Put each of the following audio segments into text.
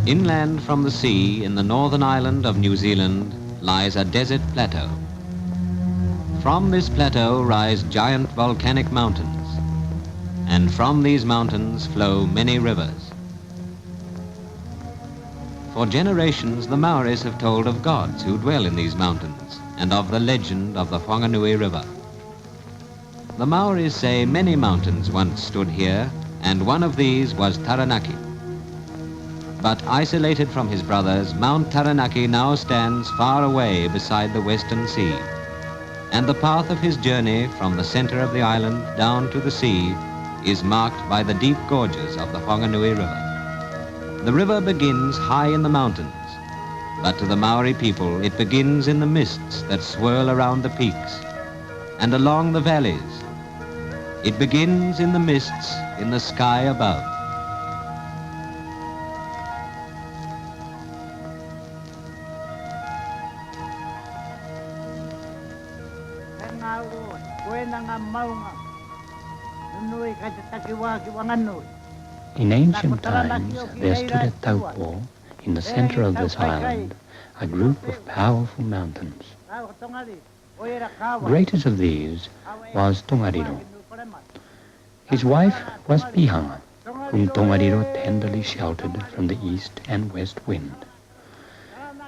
Inland from the sea in the northern island of New Zealand lies a desert plateau. From this plateau rise giant volcanic mountains, and from these mountains flow many rivers. For generations, the Maoris have told of gods who dwell in these mountains and of the legend of the Whanganui River. The Maoris say many mountains once stood here, and one of these was Taranaki. But isolated from his brothers, Mount Taranaki now stands far away beside the Western Sea, and the path of his journey from the center of the island down to the sea is marked by the deep gorges of the Whanganui River. The river begins high in the mountains, but to the Maori people it begins in the mists that swirl around the peaks and along the valleys. It begins in the mists in the sky above. In ancient times, there stood at Taupo, in the center of this island, a group of powerful mountains. Greatest of these was Tongariro. His wife was Pihanga, whom Tongariro tenderly sheltered from the east and west wind.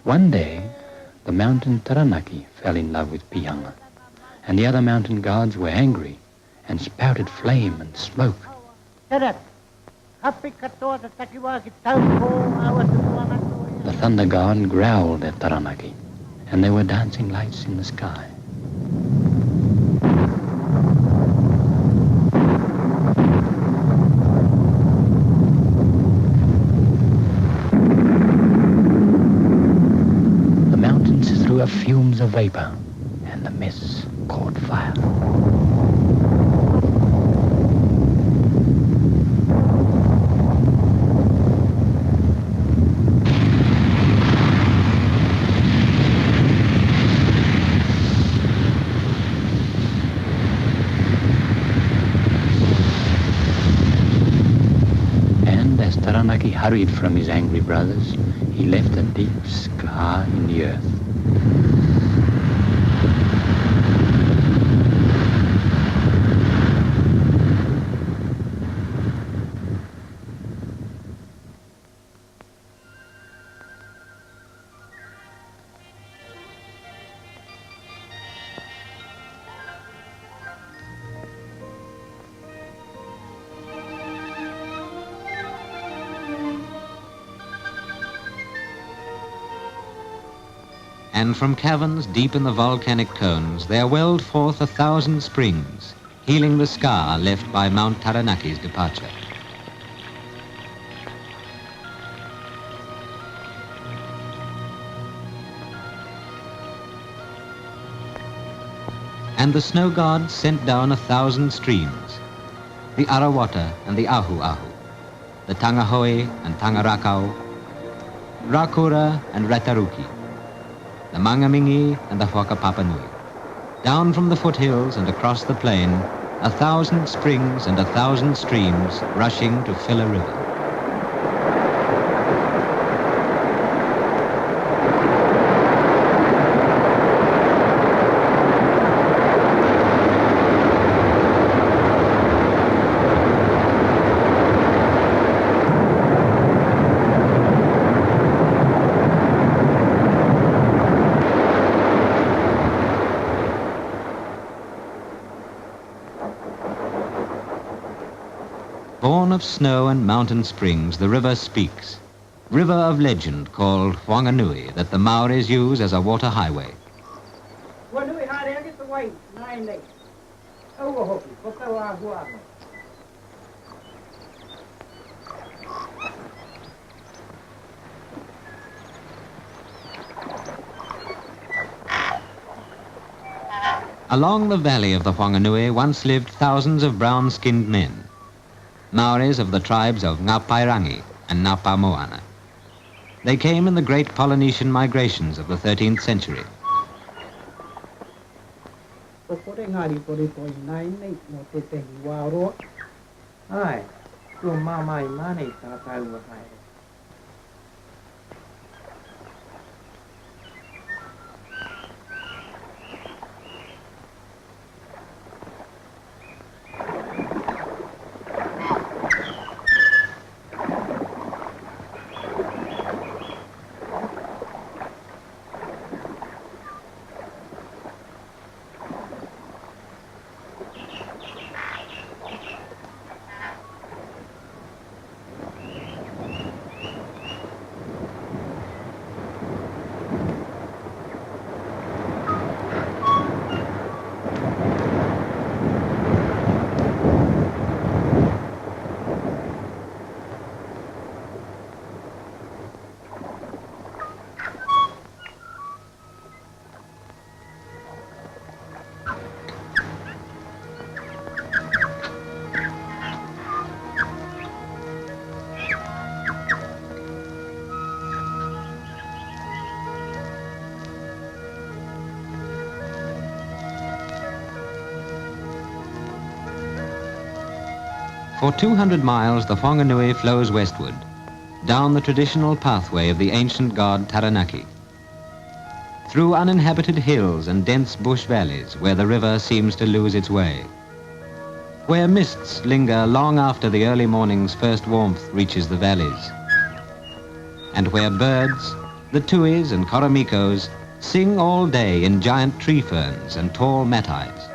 One day, the mountain Taranaki fell in love with Pihanga, and the other mountain gods were angry and spouted flame and smoke. The thunder god growled at Taranaki, and there were dancing lights in the sky. The mountains threw up fumes of vapor, and the mists caught fire. Taranaki hurried from his angry brothers. He left a deep scar in the earth. And from caverns deep in the volcanic cones, there welled forth 1,000 springs, healing the scar left by Mount Taranaki's departure. And the snow gods sent down 1,000 streams, the Arawata and the Ahu Ahu, the Tangahoe and Tangarakau, Rakura and Rataruki, the Mangamingi and the Whakapapanui. Down from the foothills and across the plain, 1,000 springs and 1,000 streams rushing to fill a river. Born of snow and mountain springs, the river speaks. River of legend called Whanganui that the Maoris use as a water highway. Along the valley of the Whanganui once lived thousands of brown-skinned men, Maoris of the tribes of Ngapairangi and Ngapamoana. They came in the great Polynesian migrations of the 13th century. For 200 miles, the Whanganui flows westward, down the traditional pathway of the ancient god Taranaki, through uninhabited hills and dense bush valleys where the river seems to lose its way, where mists linger long after the early morning's first warmth reaches the valleys, and where birds, the tuis and koromikos, sing all day in giant tree ferns and tall matais.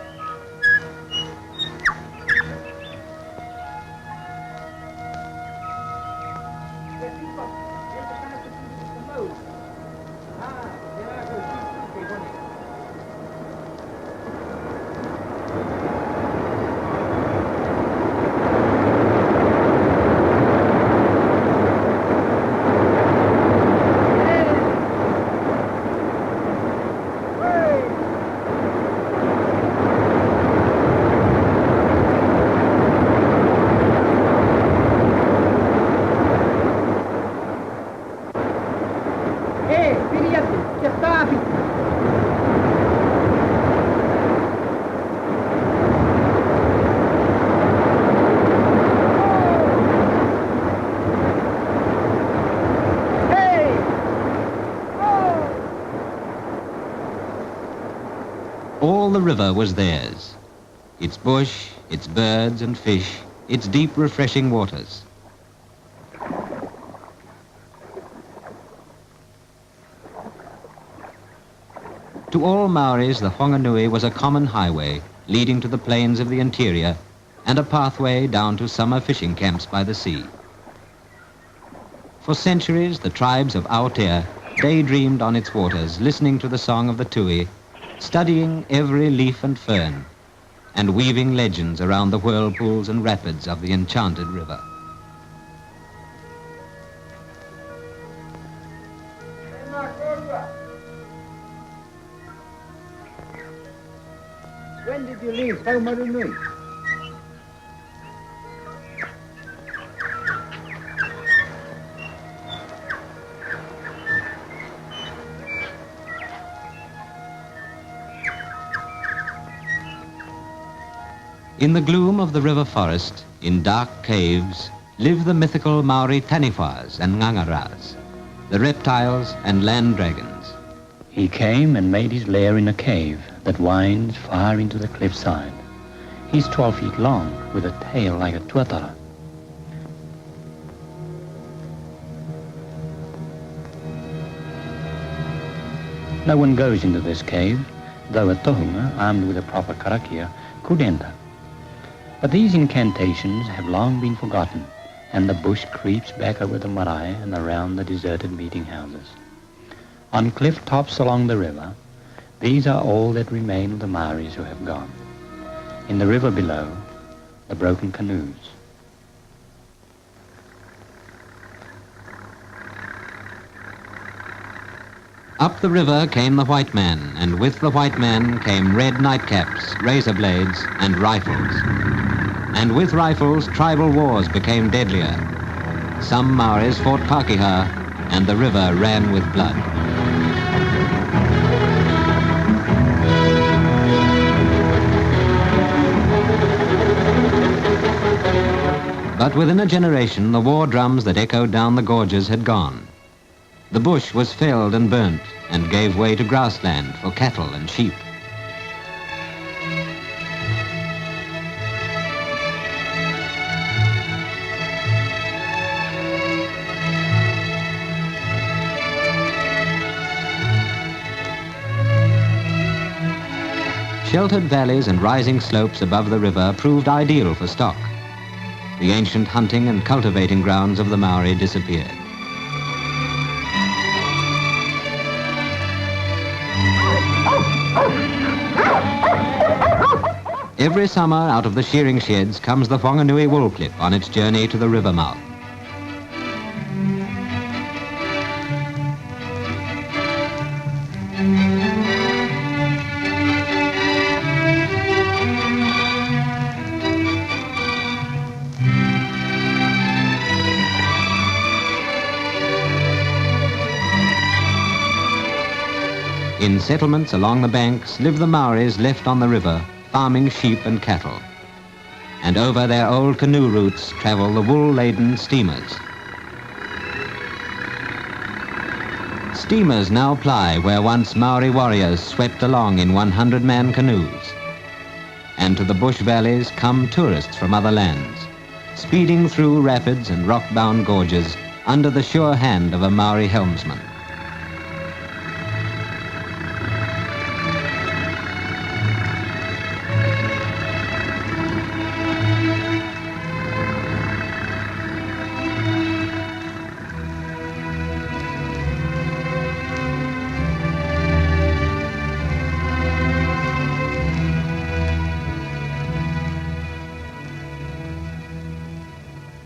All the river was theirs, its bush, its birds and fish, its deep, refreshing waters. To all Maoris, the Whanganui was a common highway leading to the plains of the interior and a pathway down to summer fishing camps by the sea. For centuries, the tribes of Aotea daydreamed on its waters, listening to the song of the tui, studying every leaf and fern, and weaving legends around the whirlpools and rapids of the enchanted river. When did you leave Mangapurua? In the gloom of the river forest, in dark caves, live the mythical Maori tanifas and ngangaras, the reptiles and land dragons. He came and made his lair in a cave that winds far into the cliffside. He's 12 feet long, with a tail like a tuatara. No one goes into this cave, though a tohunga, armed with a proper karakia, could enter. But these incantations have long been forgotten, and the bush creeps back over the marae and around the deserted meeting houses. On cliff tops along the river, these are all that remain of the Maoris who have gone. In the river below, the broken canoes. Up the river came the white man, and with the white man came red nightcaps, razor blades, and rifles. And with rifles, tribal wars became deadlier. Some Maoris fought Pakeha, and the river ran with blood. But within a generation, the war drums that echoed down the gorges had gone. The bush was felled and burnt and gave way to grassland for cattle and sheep. Sheltered valleys and rising slopes above the river proved ideal for stock. The ancient hunting and cultivating grounds of the Maori disappeared. Every summer, out of the shearing sheds comes the Whanganui wool clip on its journey to the river mouth. In settlements along the banks live the Maoris left on the river, farming sheep and cattle. and over their old canoe routes travel the wool-laden steamers. Steamers now ply where once Maori warriors swept along in 100-man canoes. And to the bush valleys come tourists from other lands, speeding through rapids and rock-bound gorges under the sure hand of a Maori helmsman.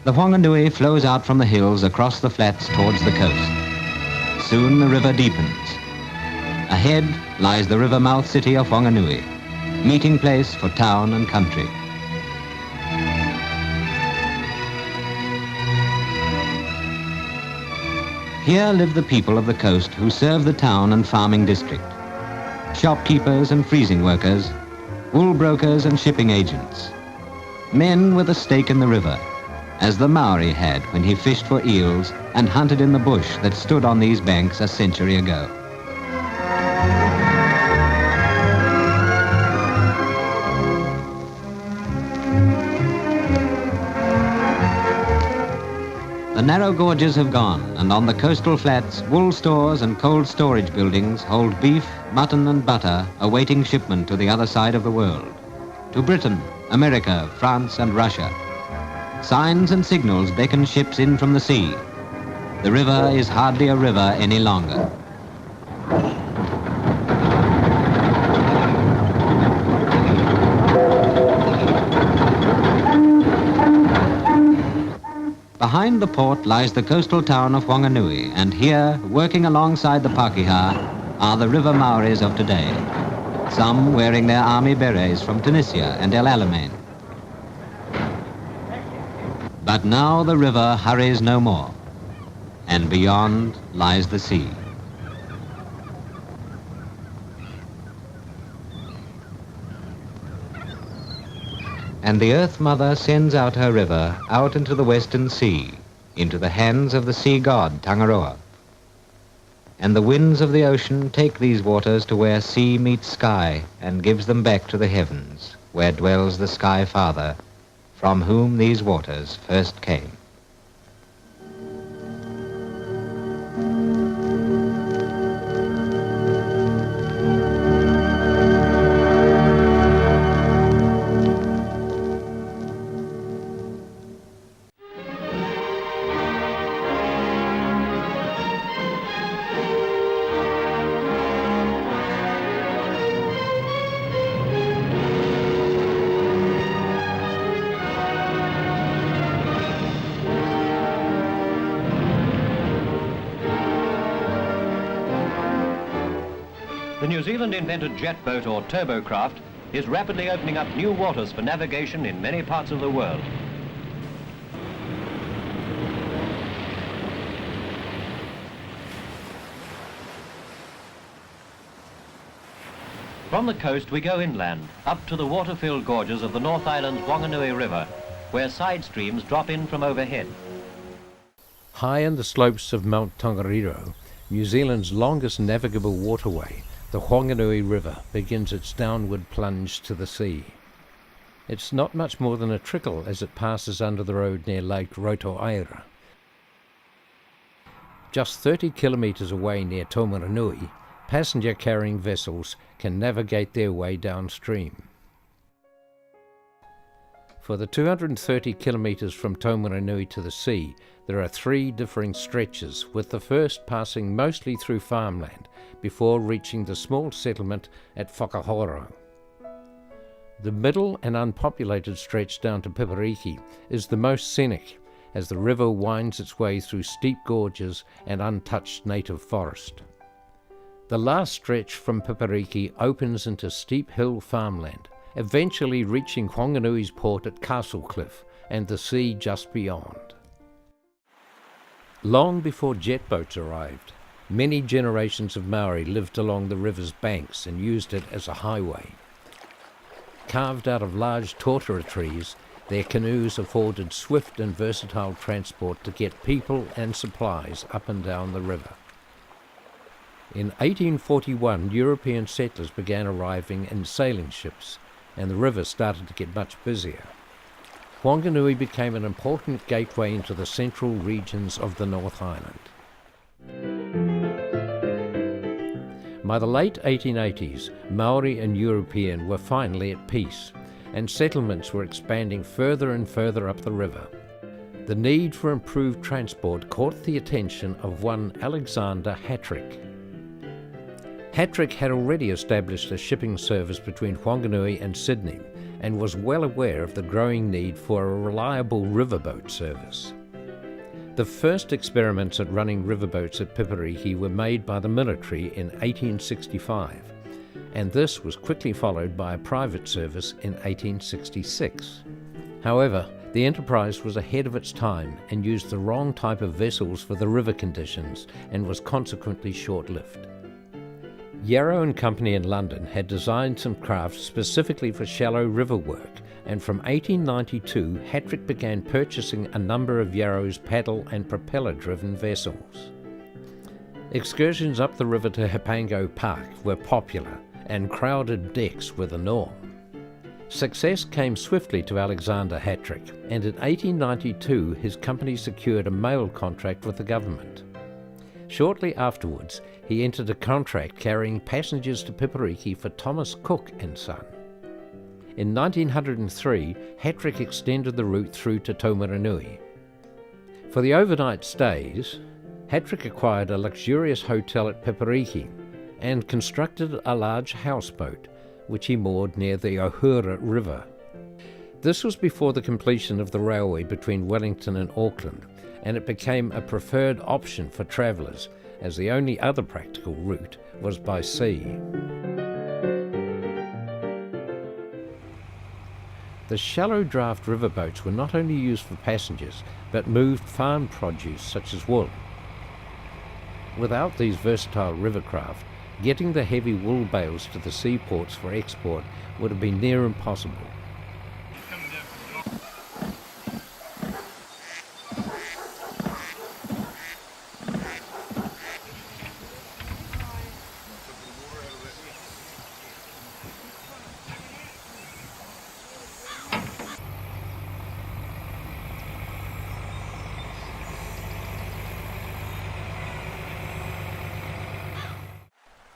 The Whanganui flows out from the hills across the flats towards the coast. Soon the river deepens. Ahead lies the river mouth city of Whanganui, meeting place for town and country. Here live the people of the coast who serve the town and farming district. Shopkeepers and freezing workers, wool brokers and shipping agents. Men with a stake in the river, as the Maori had when he fished for eels and hunted in the bush that stood on these banks a century ago. The narrow gorges have gone, and on the coastal flats, wool stores and cold storage buildings hold beef, mutton and butter awaiting shipment to the other side of the world, to Britain, America, France and Russia. Signs and signals beckon ships in from the sea. The river is hardly a river any longer. Behind the port lies the coastal town of Whanganui, and here, working alongside the Pakeha, are the river Maoris of today, some wearing their army berets from Tunisia and El Alamein. But now the river hurries no more, and beyond lies the sea. And the Earth Mother sends out her river out into the western sea, into the hands of the sea god Tangaroa. And the winds of the ocean take these waters to where sea meets sky and gives them back to the heavens, where dwells the Sky Father, from whom these waters first came. The New Zealand-invented jet boat or turbocraft is rapidly opening up new waters for navigation in many parts of the world. From the coast we go inland, up to the water-filled gorges of the North Island's Whanganui River, where side streams drop in from overhead. High in the slopes of Mount Tongariro, New Zealand's longest navigable waterway, the Whanganui River begins its downward plunge to the sea. It's not much more than a trickle as it passes under the road near Lake Rotoaira. Just 30 kilometres away near Taumaranui, passenger-carrying vessels can navigate their way downstream. For the 230 kilometres from Taumaranui to the sea, there are 3 differing stretches, with the first passing mostly through farmland before reaching the small settlement at Whakahoro. The middle and unpopulated stretch down to Pipariki is the most scenic, as the river winds its way through steep gorges and untouched native forest. The last stretch from Pipariki opens into steep hill farmland, eventually reaching Whanganui's port at Castle Cliff and the sea just beyond. Long before jet boats arrived, many generations of Maori lived along the river's banks and used it as a highway. Carved out of large totara trees, Their canoes afforded swift and versatile transport to get people and supplies up and down the river. In 1841, European settlers began arriving in sailing ships, and the river started to get much busier. Whanganui became an important gateway into the central regions of the North Island. By the late 1880s, Maori and European were finally at peace, and settlements were expanding further and further up the river. The need for improved transport caught the attention of one Alexander Hattrick. Hattrick had already established a shipping service between Whanganui and Sydney, and was well aware of the growing need for a reliable riverboat service. The first experiments at running riverboats at Pipariki were made by the military in 1865, and this was quickly followed by a private service in 1866. However, the enterprise was ahead of its time and used the wrong type of vessels for the river conditions and was consequently short-lived. Yarrow and Company in London had designed some craft specifically for shallow river work, and from 1892 Hattrick began purchasing a number of Yarrow's paddle and propeller-driven vessels. Excursions up the river to Hapango Park were popular, and crowded decks were the norm. Success came swiftly to Alexander Hattrick, and in 1892 his company secured a mail contract with the government. Shortly afterwards, he entered a contract carrying passengers to Pipariki for Thomas Cook and Son. In 1903, Hattrick extended the route through to Taumaranui. For the overnight stays, Hattrick acquired a luxurious hotel at Pipariki and constructed a large houseboat, which he moored near the Ohura River. This was before the completion of the railway between Wellington and Auckland, and it became a preferred option for travellers, as the only other practical route was by sea. The shallow draft riverboats were not only used for passengers, but moved farm produce such as wool. Without these versatile rivercraft, getting the heavy wool bales to the seaports for export would have been near impossible.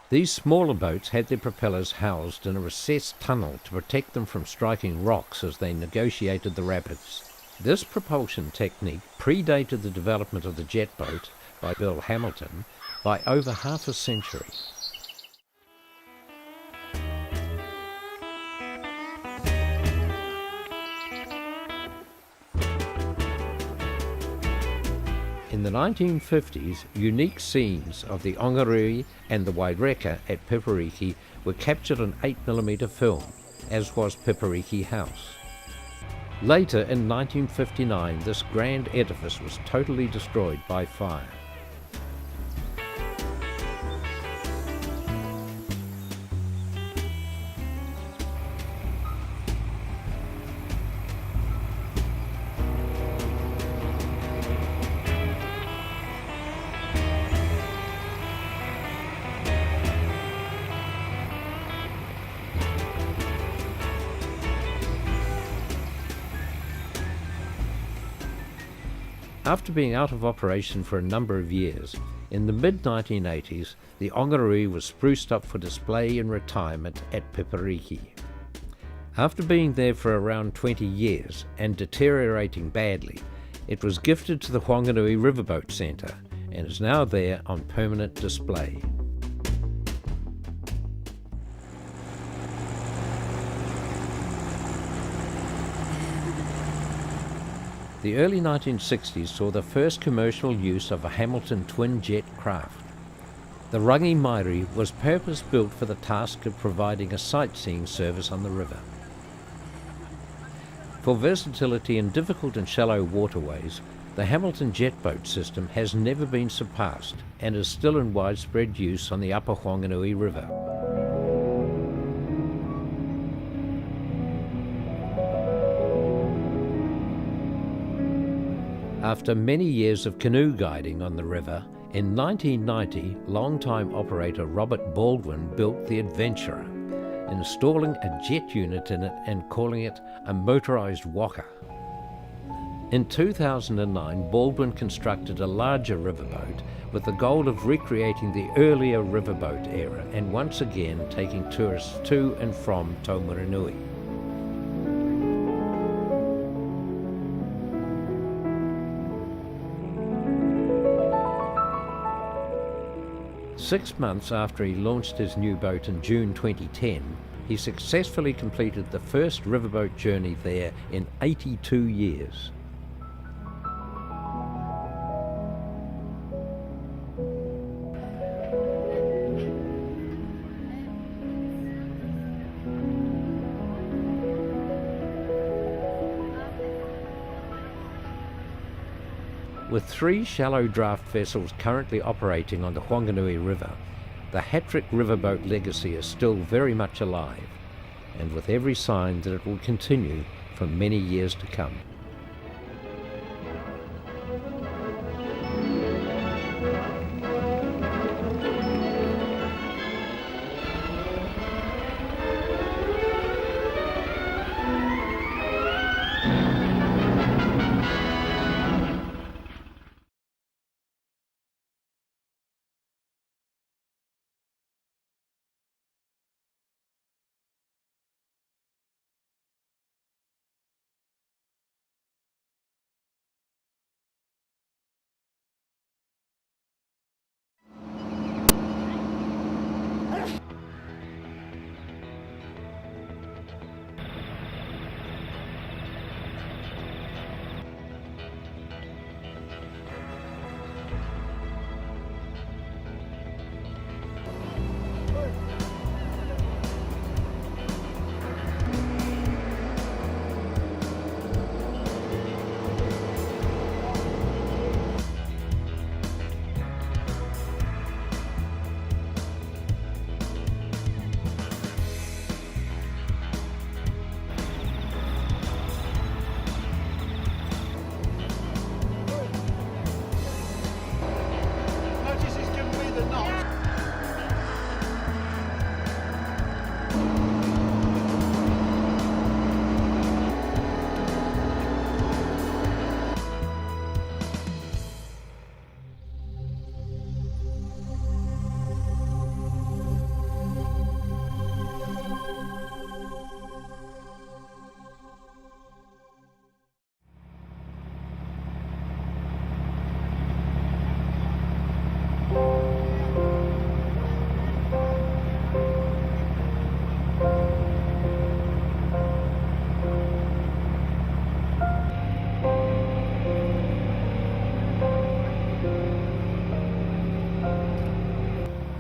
These smaller boats had their propellers housed in a recessed tunnel to protect them from striking rocks as they negotiated the rapids. This propulsion technique predated the development of the jet boat by Bill Hamilton by over half a century. In the 1950s, unique scenes of the Ongarui and the Waireka at Pipariki were captured on 8mm film, as was Pipariki House. Later, in 1959, this grand edifice was totally destroyed by fire. After being out of operation for a number of years, in the mid-1980s, the Ongarui was spruced up for display and retirement at Pipariki. After being there for around 20 years and deteriorating badly, it was gifted to the Whanganui Riverboat Centre and is now there on permanent display. The early 1960s saw the first commercial use of a Hamilton twin-jet craft. The Rangi Mairi was purpose-built for the task of providing a sightseeing service on the river. For versatility in difficult and shallow waterways, the Hamilton jet boat system has never been surpassed and is still in widespread use on the upper Whanganui River. After many years of canoe guiding on the river, in 1990, long-time operator Robert Baldwin built the Adventurer, installing a jet unit in it and calling it a motorised waka. In 2009, Baldwin constructed a larger riverboat with the goal of recreating the earlier riverboat era and once again taking tourists to and from Taumaranui. Six months after he launched his new boat in June 2010, he successfully completed the first riverboat journey there in 82 years. With 3 shallow draft vessels currently operating on the Whanganui River, the Hattrick riverboat legacy is still very much alive, and with every sign that it will continue for many years to come.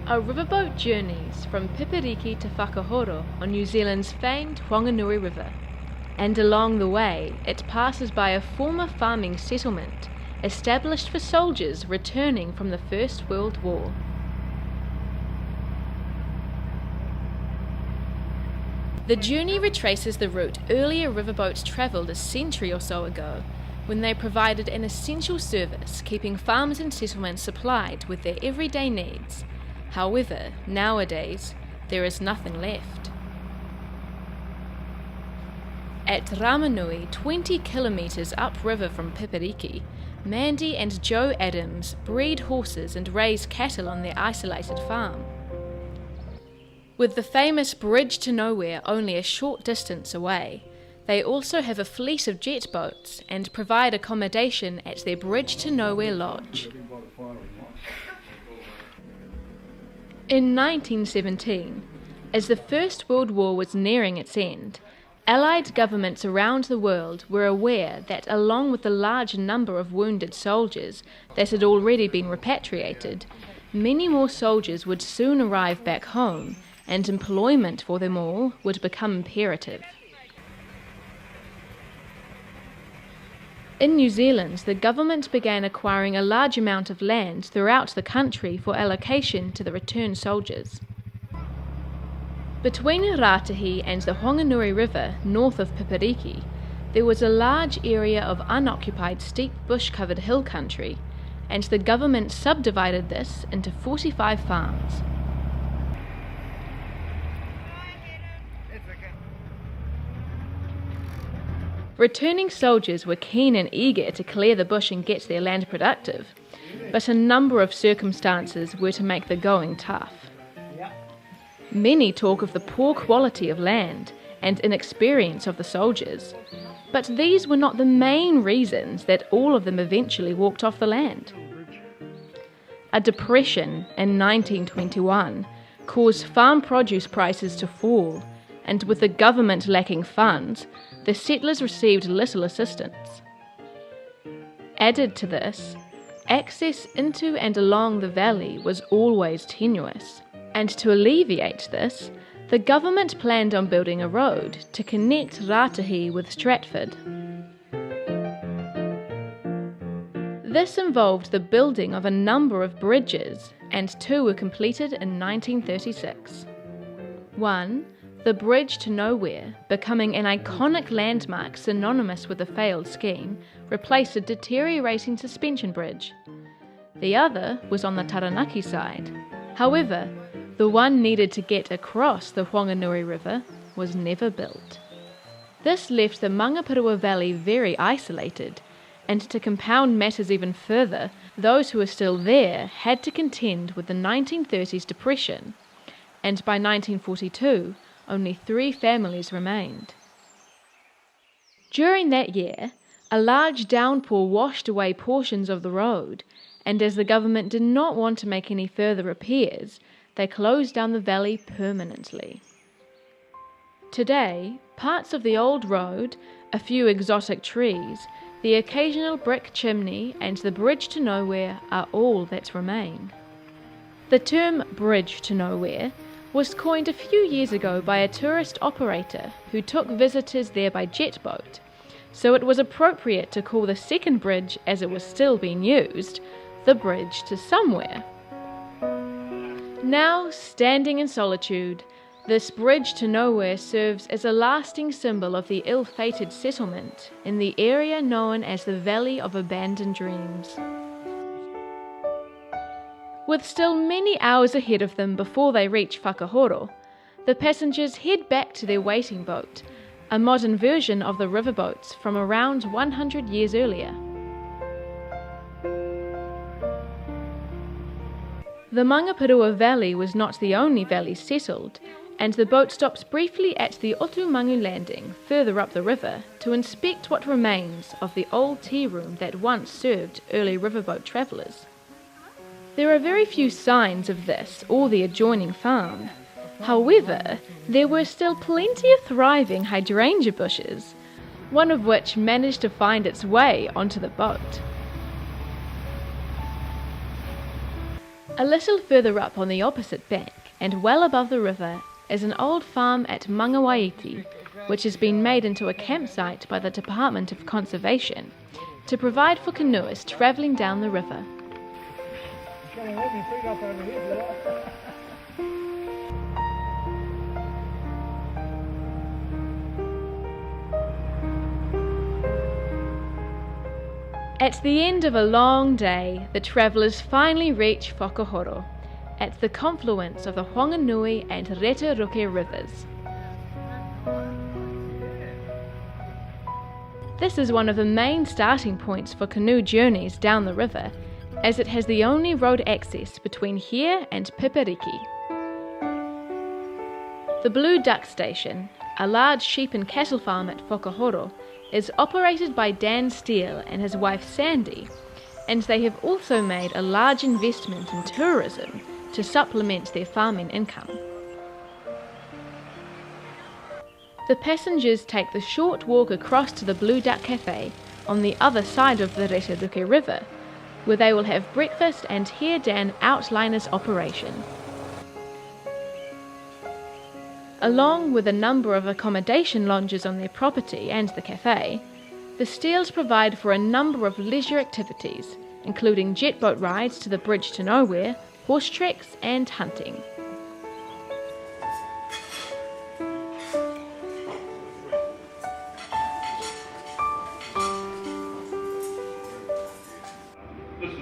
Our riverboat journeys from Pipiriki to Whakahoro on New Zealand's famed Whanganui River, and along the way it passes by a former farming settlement established for soldiers returning from the First World War. The journey retraces the route earlier riverboats travelled a century or so ago, when they provided an essential service, keeping farms and settlements supplied with their everyday needs. However, nowadays, there is nothing left. At Ramanui, 20 kilometres upriver from Pipiriki, Mandy and Joe Adams breed horses and raise cattle on their isolated farm. With the famous Bridge to Nowhere only a short distance away, they also have a fleet of jet boats and provide accommodation at their Bridge to Nowhere lodge. In 1917, as the First World War was nearing its end, Allied governments around the world were aware that along with the large number of wounded soldiers that had already been repatriated, many more soldiers would soon arrive back home, and employment for them all would become imperative. In New Zealand, the government began acquiring a large amount of land throughout the country for allocation to the returned soldiers. Between Rātahi and the Whanganui River, north of Pipiriki, there was a large area of unoccupied steep bush-covered hill country, and the government subdivided this into 45 farms. Returning soldiers were keen and eager to clear the bush and get their land productive, but a number of circumstances were to make the going tough. Many talk of the poor quality of land and inexperience of the soldiers, but these were not the main reasons that all of them eventually walked off the land. A depression in 1921 caused farm produce prices to fall, and with the government lacking funds, the settlers received little assistance. Added to this, access into and along the valley was always tenuous, and to alleviate this, the government planned on building a road to connect Ratahi with Stratford. This involved the building of a number of bridges, and two were completed in 1936. One, the Bridge to Nowhere, becoming an iconic landmark synonymous with the failed scheme, replaced a deteriorating suspension bridge. The other was on the Taranaki side. However, the one needed to get across the Whanganui River was never built. This left the Mangapurua Valley very isolated, and to compound matters even further, those who were still there had to contend with the 1930s depression, and by 1942, only 3 families remained. During that year, a large downpour washed away portions of the road, and as the government did not want to make any further repairs, they closed down the valley permanently. Today, parts of the old road, a few exotic trees, the occasional brick chimney, and the Bridge to Nowhere are all that remain. The term Bridge to Nowhere was coined a few years ago by a tourist operator who took visitors there by jet boat, so it was appropriate to call the second bridge, as it was still being used, the Bridge to Somewhere. Now, standing in solitude, this Bridge to Nowhere serves as a lasting symbol of the ill-fated settlement in the area known as the Valley of Abandoned Dreams. With still many hours ahead of them before they reach Whakahoro, the passengers head back to their waiting boat, a modern version of the riverboats from around 100 years earlier. The Mangapurua Valley was not the only valley settled, and the boat stops briefly at the Otumangu landing further up the river to inspect what remains of the old tea room that once served early riverboat travellers. There are very few signs of this or the adjoining farm. However, there were still plenty of thriving hydrangea bushes, one of which managed to find its way onto the boat. A little further up on the opposite bank, and well above the river, is an old farm at Mangawaiti, which has been made into a campsite by the Department of Conservation to provide for canoeists travelling down the river. At the end of a long day, the travellers finally reach Whakahoro, at the confluence of the Whanganui and Retaruke rivers. This is one of the main starting points for canoe journeys down the river, as it has the only road access between here and Piperiki. The Blue Duck Station, a large sheep and cattle farm at Whakahoro, is operated by Dan Steele and his wife Sandy, and they have also made a large investment in tourism to supplement their farming income. The passengers take the short walk across to the Blue Duck Cafe on the other side of the Retaruke River, where they will have breakfast and hear Dan outline his operation. Along with a number of accommodation lodges on their property and the cafe, the Steeles provide for a number of leisure activities, including jet boat rides to the Bridge to Nowhere, horse treks and hunting.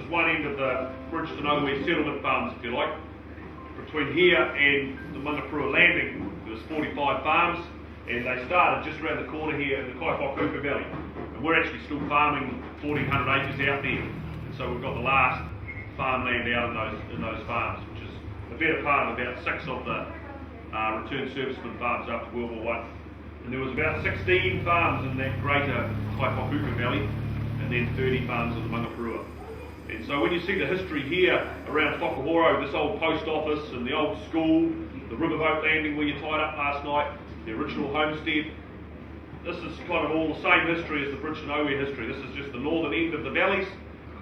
is one end of the Bridge to Nowhere settlement farms, if you like. Between here and the Mangapurua landing, there was 45 farms, and they started just around the corner here in the Kaiwhakahuka Valley. And we're actually still farming 1,400 acres out there. And so we've got the last farmland out in those farms, which is the better part of about 6 of the returned servicemen farms after World War I. And there was about 16 farms in that greater Kaiwhakahuka Valley, and then 30 farms in the Mangapurua. And so when you see the history here around Whakahoro, this old post office and the old school, the riverboat landing where you tied up last night, the original homestead, this is kind of all the same history as the Bridge to Nowhere history. This is just the northern end of the valleys,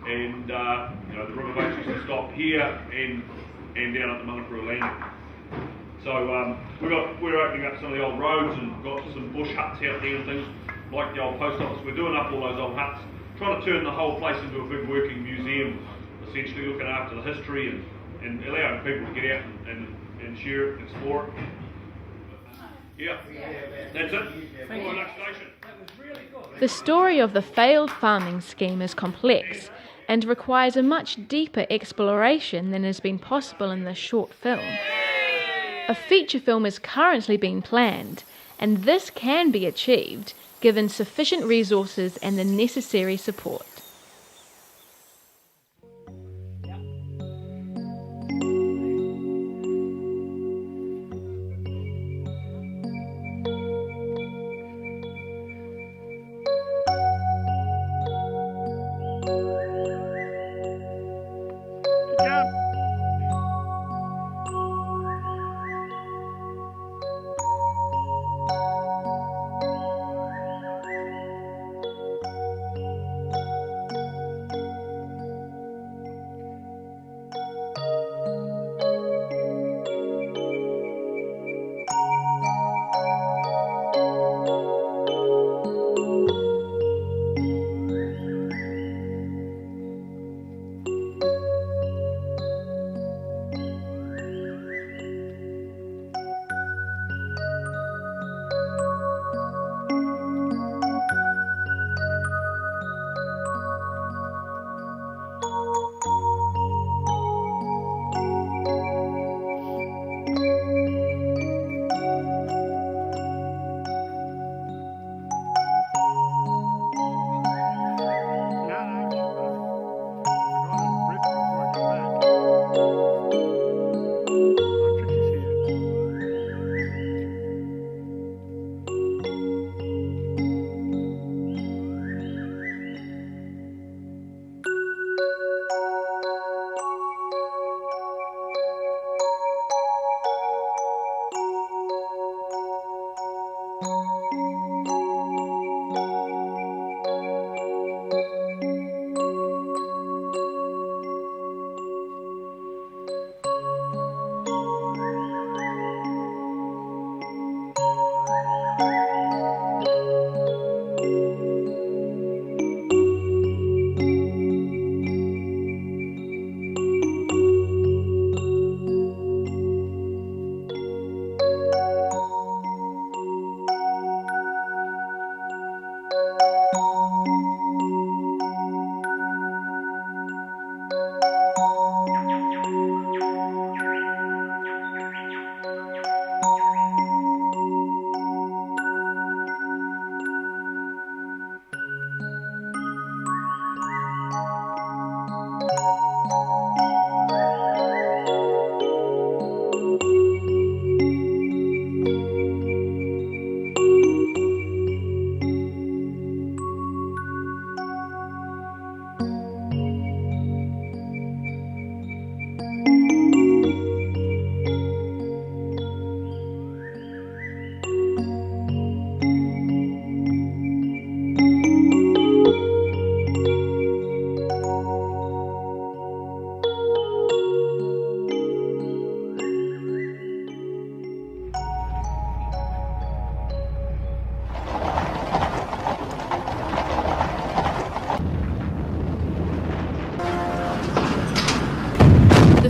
and you know, the riverboats used to stop here and down at the Mangapurua landing. So we're opening up some of the old roads and got some bush huts out there and things like the old post office. We're doing up all those old huts, trying to turn the whole place into a big working museum, essentially looking after the history and allowing people to get out and share it and explore it. Yeah, that's it. Thank you. Next station. The story of the failed farming scheme is complex and requires a much deeper exploration than has been possible in this short film. A feature film is currently being planned, and this can be achieved given sufficient resources and the necessary support.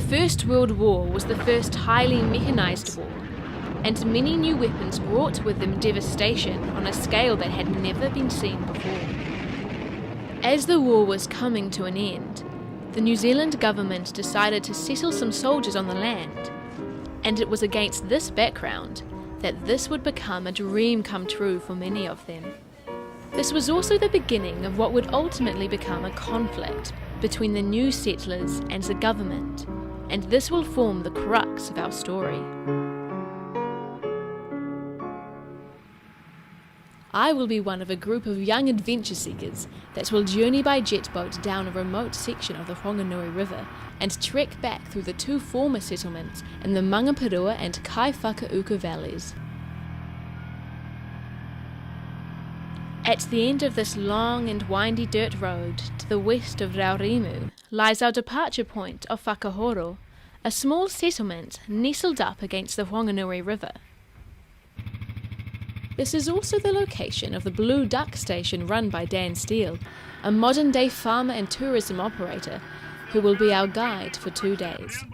First World War was the first highly mechanised war, and many new weapons brought with them devastation on a scale that had never been seen before. As the war was coming to an end, the New Zealand government decided to settle some soldiers on the land, and it was against this background that this would become a dream come true for many of them. This was also the beginning of what would ultimately become a conflict between the new settlers and the government, and this will form the crux of our story. I will be one of a group of young adventure seekers that will journey by jet boat down a remote section of the Whanganui River and trek back through the two former settlements in the Mangapurua and Kaiwhakauka valleys. At the end of this long and windy dirt road to the west of Raurimu lies our departure point of Whakahoro, a small settlement nestled up against the Whanganui River. This is also the location of the Blue Duck Station run by Dan Steele, a modern-day farmer and tourism operator who will be our guide for 2 days.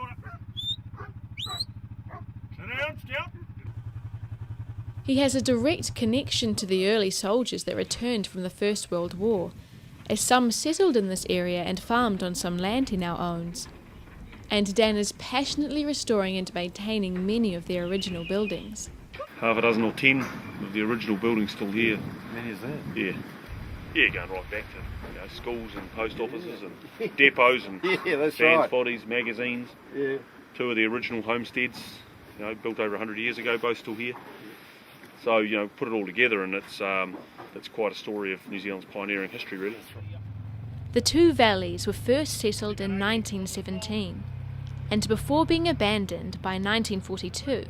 He has a direct connection to the early soldiers that returned from the First World War, as some settled in this area and farmed on some land he now owns. And Dan is passionately restoring and maintaining many of their original buildings. Half a dozen or 10 of the original buildings still here. Many is that? Yeah. Yeah, going right back to schools and post offices and depots and that's fans' right. bodies, magazines. Yeah. 2 of the original homesteads, built over 100 years ago, both still here. So, put it all together and it's quite a story of New Zealand's pioneering history, really. The two valleys were first settled in 1917, and before being abandoned by 1942,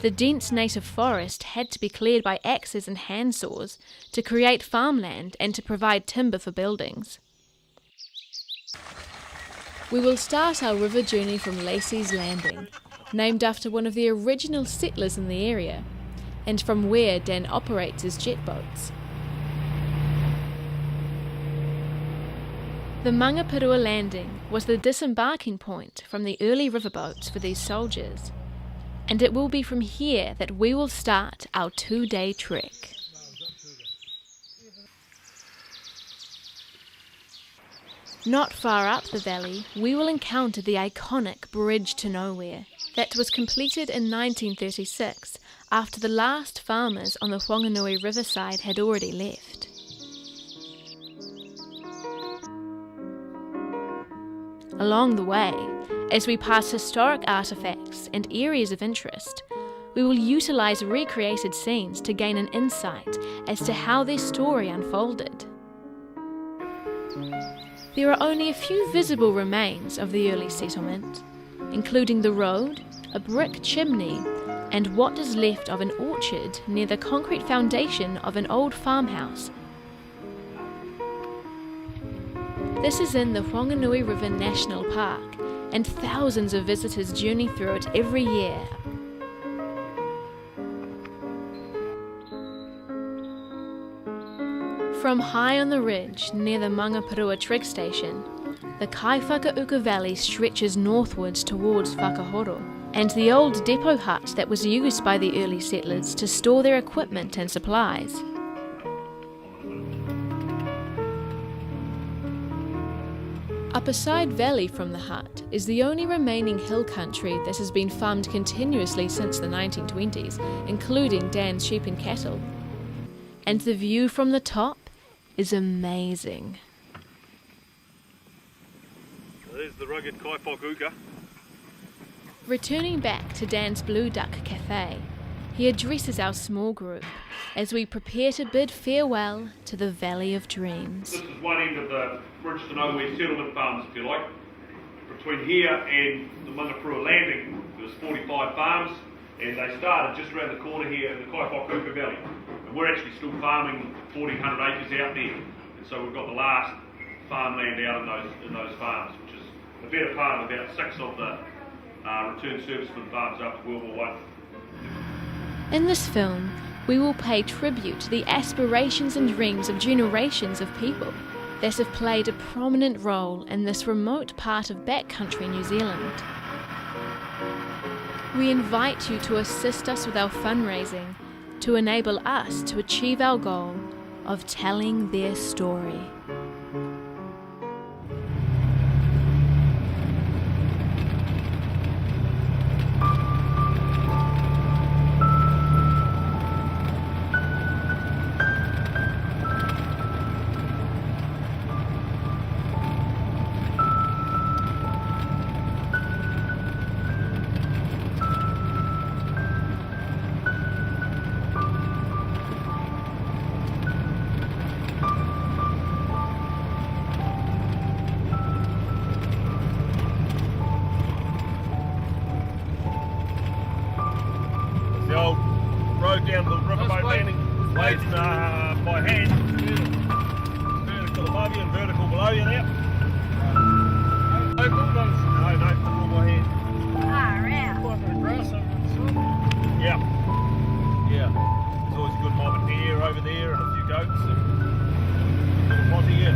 the dense native forest had to be cleared by axes and handsaws to create farmland and to provide timber for buildings. We will start our river journey from Lacey's Landing, named after one of the original settlers in the area, and from where Dan operates his jet boats. The Mangapurua Landing was the disembarking point from the early riverboats for these soldiers, and it will be from here that we will start our 2-day trek. Not far up the valley, we will encounter the iconic Bridge to Nowhere that was completed in 1936 after the last farmers on the Whanganui riverside had already left. Along the way, as we pass historic artefacts and areas of interest, we will utilise recreated scenes to gain an insight as to how their story unfolded. There are only a few visible remains of the early settlement, including the road, a brick chimney, and what is left of an orchard near the concrete foundation of an old farmhouse. This is in the Whanganui River National Park, and thousands of visitors journey through it every year. From high on the ridge near the Mangapurua trig station, the Kaiwhakauka Valley stretches northwards towards Whakahoro, and the old depot hut that was used by the early settlers to store their equipment and supplies. Up a side valley from the hut is the only remaining hill country that has been farmed continuously since the 1920s, including Dan's sheep and cattle. And the view from the top is amazing. There's the rugged Kaiwhakauka. Returning back to Dan's Blue Duck Cafe, he addresses our small group as we prepare to bid farewell to the Valley of Dreams. This is one end of the Bridge to Nowhere settlement farms, if you like. Between here and the Mangapurua Landing, there was 45 farms, and they started just around the corner here in the Kaiwhakauka Valley. And we're actually still farming 1,400 acres out there. And so we've got the last farmland out in those farms, which is the better part of about 6 of the return servicemen farms after World War I. In this film, we will pay tribute to the aspirations and dreams of generations of people that have played a prominent role in this remote part of backcountry New Zealand. We invite you to assist us with our fundraising to enable us to achieve our goal of telling their story. Weights by hand. Vertical above you and vertical below you now. No, all by hand. Yeah. Yeah. There's always a good mob of deer over there and a few goats and a little posse, yeah.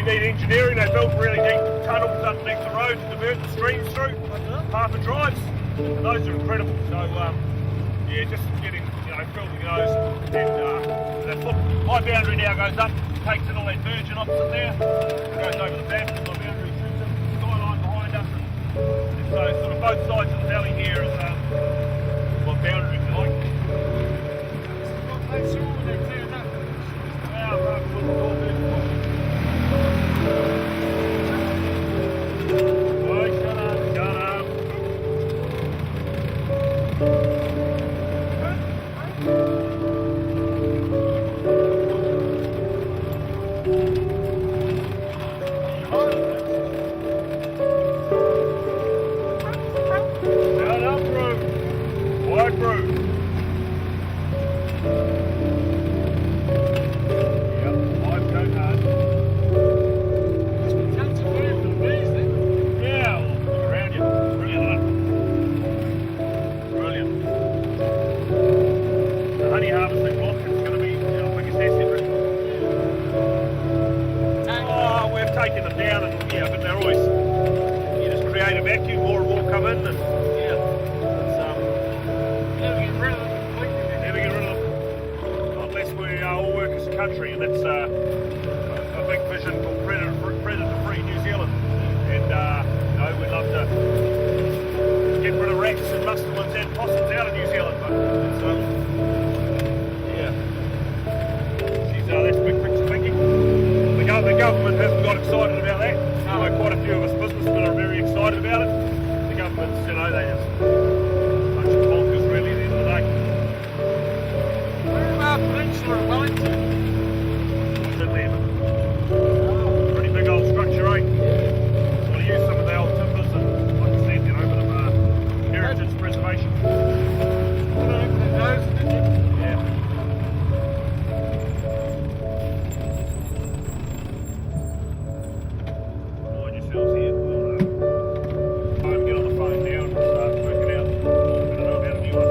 Engineering, they built really deep tunnels underneath the road to divert the streams through, half the drives, and those are incredible. So, yeah, just getting, filtering those, and that's, look, my boundary now goes up, takes in all that virgin opposite there, and goes over the back, my boundary shoots it, skyline behind us, and so sort of both sides of the valley here is my boundary, if you like. And that's a big vision called Predator-Free New Zealand. And we'd love to get rid of rats and mustelins and possums out of New Zealand. But it's, that's big picture thinking. The government hasn't got excited about that. Quite a few of us businessmen are very excited about it. The government's, they just bunch of bonkers really at the end of the day. Where about Peninsula of Wellington? Pretty big old structure, eh? We'll use some of the old timbers and, like I said, a bit of heritage preservation. Yeah. Mind yourselves here. We'll get on the phone now and start working out. I don't know about a new one.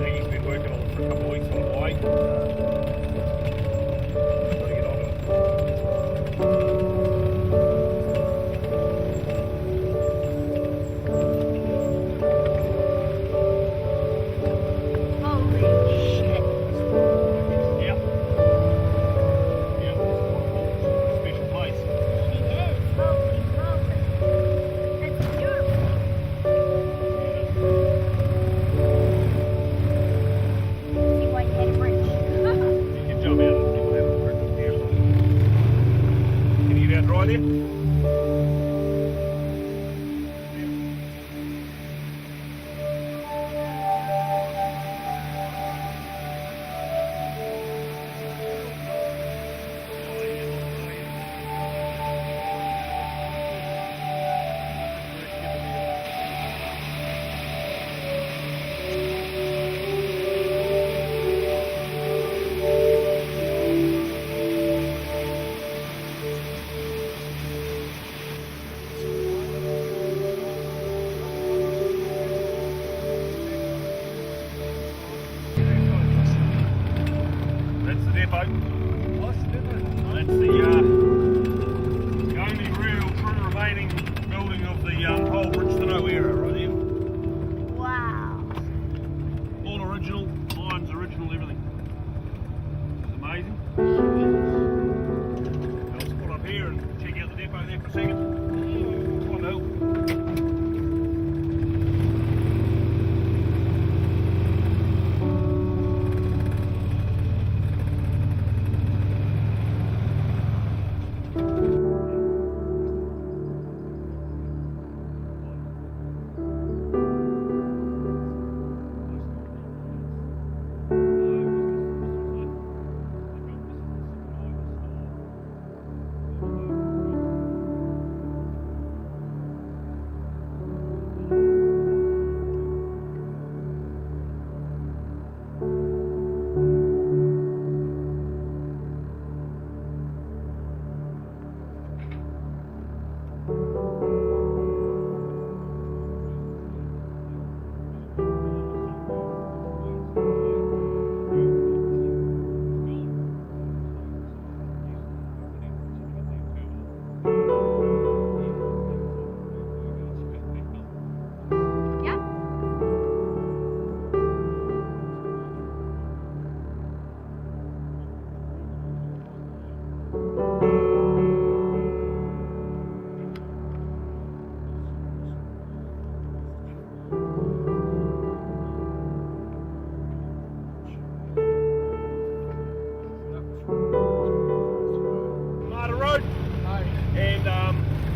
He's been working on it for a couple of weeks on the way. guy there. That's the depot. That's the only real true remaining building of the whole Bridge-to-No era right here. Wow. All original, lines original, everything. It's amazing. Let's pull up here and check out the depot there for a second. What the hell?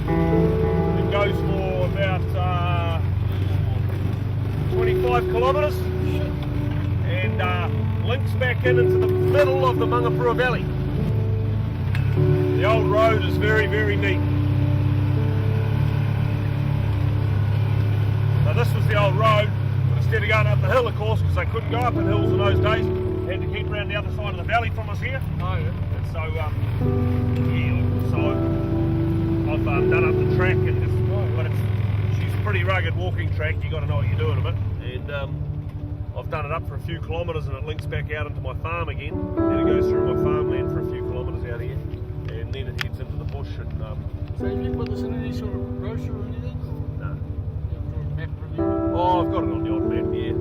And it goes for about 25 kilometres and links back into the middle of the Mangapurua Valley. The old road is very, very neat. Now this was the old road, but instead of going up the hill, of course, because they couldn't go up in hills in those days, they had to keep around the other side of the valley from us here. Oh, yeah. And so, I've done up the track, and but she's a pretty rugged walking track. You got to know what you're doing a bit. And I've done it up for a few kilometres, and it links back out into my farm again. Then it goes through my farmland for a few kilometres out here, and then it heads into the bush. And So you didn't put this in any sort of brochure or anything? no. You have a map or anything? Oh, I've got it on the odd map, yeah.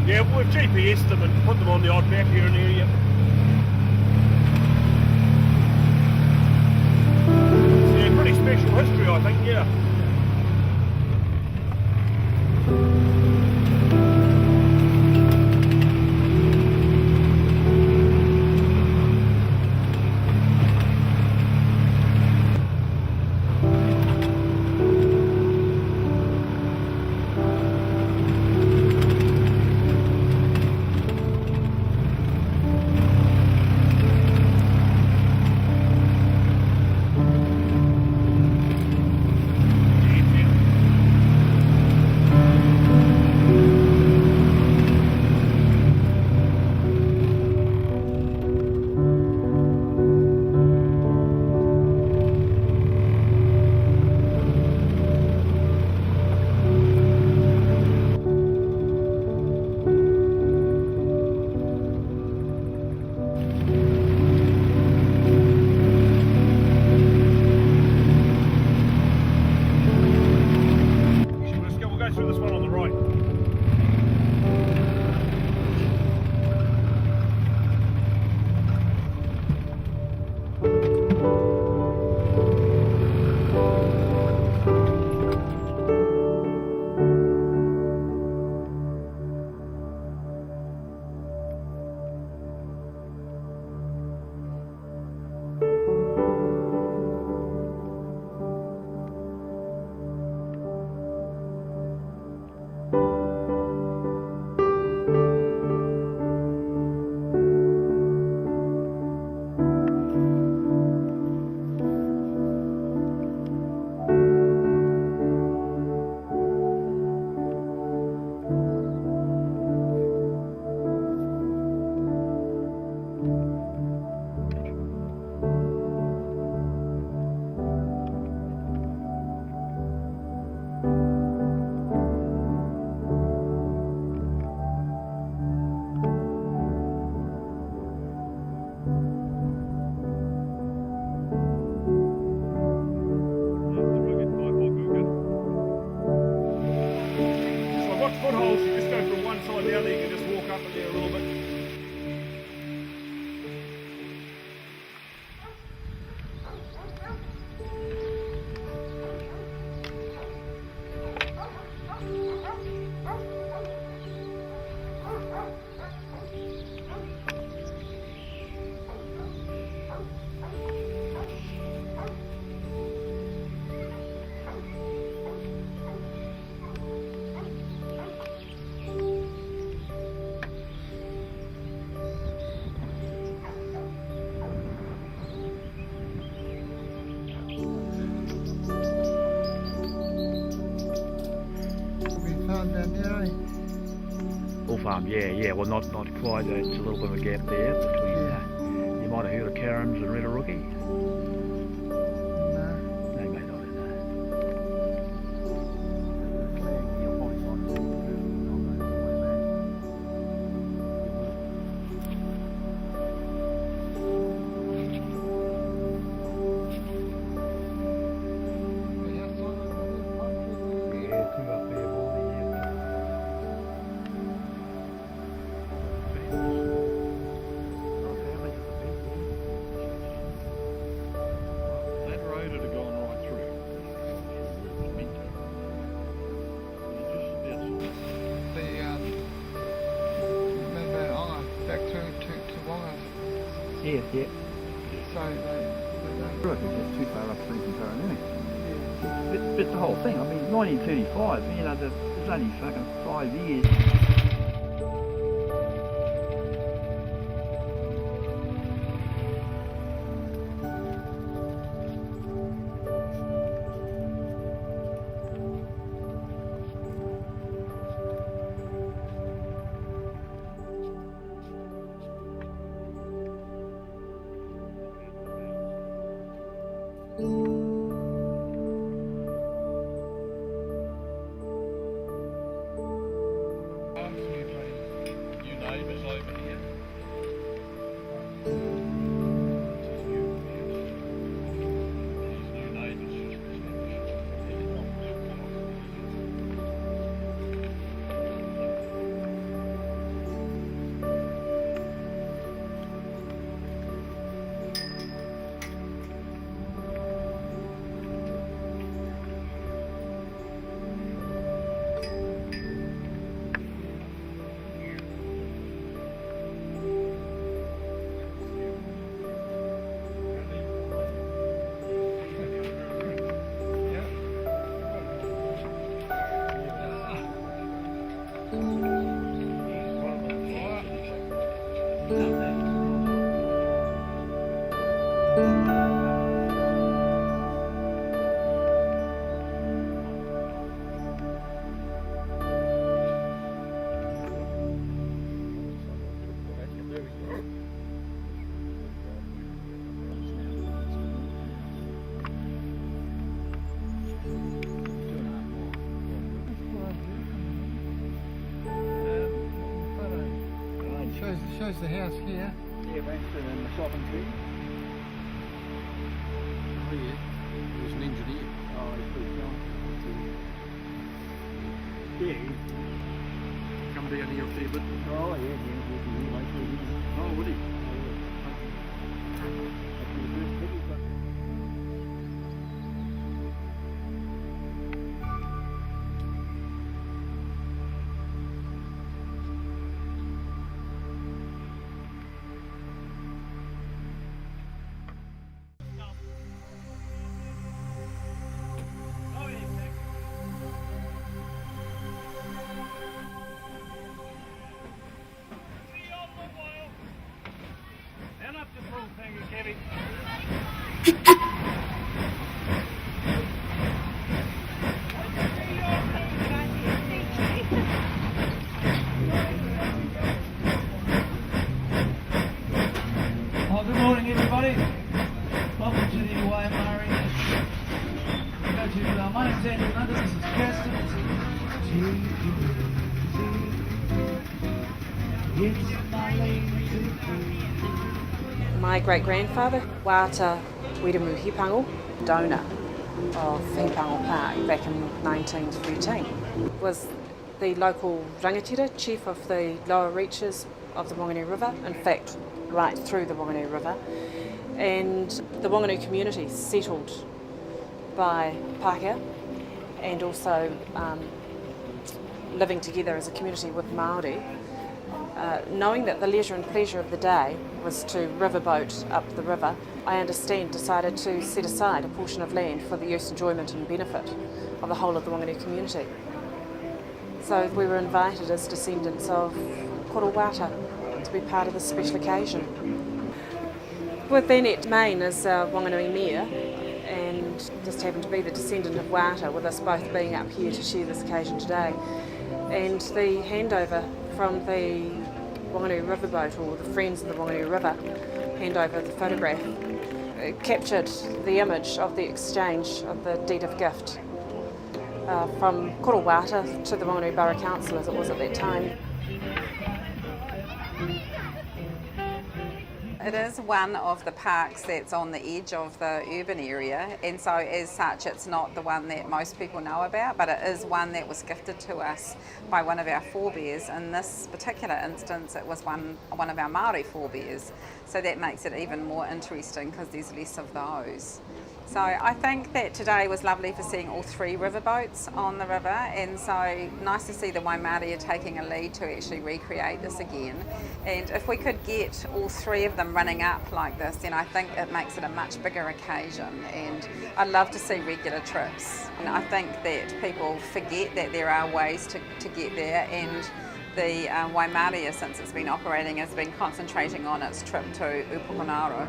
Yeah, we've GPS'd them and put them on the odd map here and there, yeah. Yeah, pretty special history, I think, yeah. Yeah. Well, not quite. It's a little bit of a gap there between. You might have heard of Carams and Rirarooki. No, maybe not. Yeah. So I reckon it's too far up thinking anyway. But the whole thing, I mean, 1935, there's only fucking 5 years. neighbours over here. Shows the house here. Yeah, Branston and the shopping tree. Oh yeah, there's an engineer. Oh, he's pretty strong. Yeah. Come down here a fair bit. Oh, yeah. Oh, would he? Good morning, everybody. Welcome to the Waimari. My name's Andrew London. This is Kirsten. My great-grandfather, Wāta Weremu Hipango, donor of Hipango Park back in 1913, was the local rangatira, chief of the lower reaches of the Wanganui River, in fact right through the Wanganui River, and the Wanganui community settled by Pākehā and also living together as a community with Māori, knowing that the leisure and pleasure of the day was to riverboat up the river, I understand decided to set aside a portion of land for the use, enjoyment and benefit of the whole of the Wanganui community. So we were invited as descendants of Korowata to be part of this special occasion. With Bennett Main as Wanganui Mayor, and just happened to be the descendant of Wāta, with us both being up here to share this occasion today. And the handover from the Wanganui Riverboat, or the Friends of the Wanganui River, hand over the photograph. It captured the image of the exchange of the deed of gift from Korowata to the Wanganui Borough Council, as it was at that time. It is one of the parks that's on the edge of the urban area, and so as such it's not the one that most people know about, but it is one that was gifted to us by one of our forebears. In this particular instance it was one of our Māori forebears, so that makes it even more interesting because there's less of those. So I think that today was lovely for seeing all three riverboats on the river, and so nice to see the Waimarie are taking a lead to actually recreate this again. And if we could get all three of them running up like this, then I think it makes it a much bigger occasion, and I'd love to see regular trips. And I think that people forget that there are ways to get there, and the Waimarie, since it's been operating, has been concentrating on its trip to Upukonaro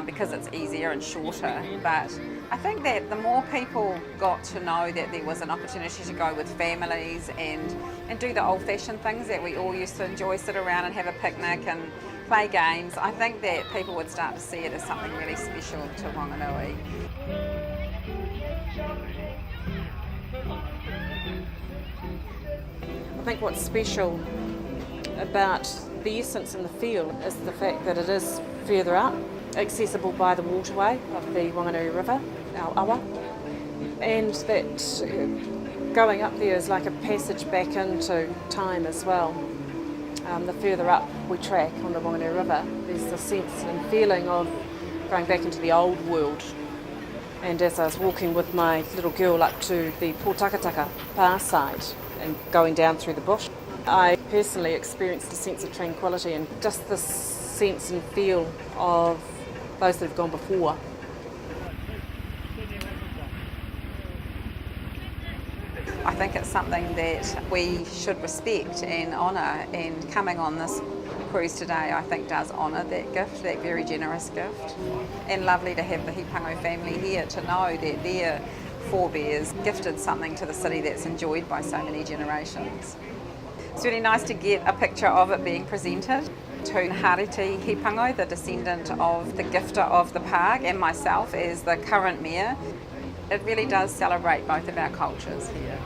because it's easier and shorter. But I think that the more people got to know that there was an opportunity to go with families and do the old-fashioned things that we all used to enjoy, sit around and have a picnic and play games, I think that people would start to see it as something really special to Wanganui. I think what's special about the essence and the feel is the fact that it is further up, accessible by the waterway of the Wanganui River, our awa, and that going up there is like a passage back into time as well. The further up we track on the Wanganui River, there's the sense and feeling of going back into the old world. And as I was walking with my little girl up to the Pōtakataka far side and going down through the bush, I personally experienced a sense of tranquility and just the sense and feel of those that have gone before. I think it's something that we should respect and honour, and coming on this cruise today I think does honour that gift, that very generous gift. And lovely to have the Hipango family here to know that their forebears gifted something to the city that's enjoyed by so many generations. It's really nice to get a picture of it being presented to Hariti Hipango, the descendant of the gifter of the park, and myself as the current mayor. It really does celebrate both of our cultures here.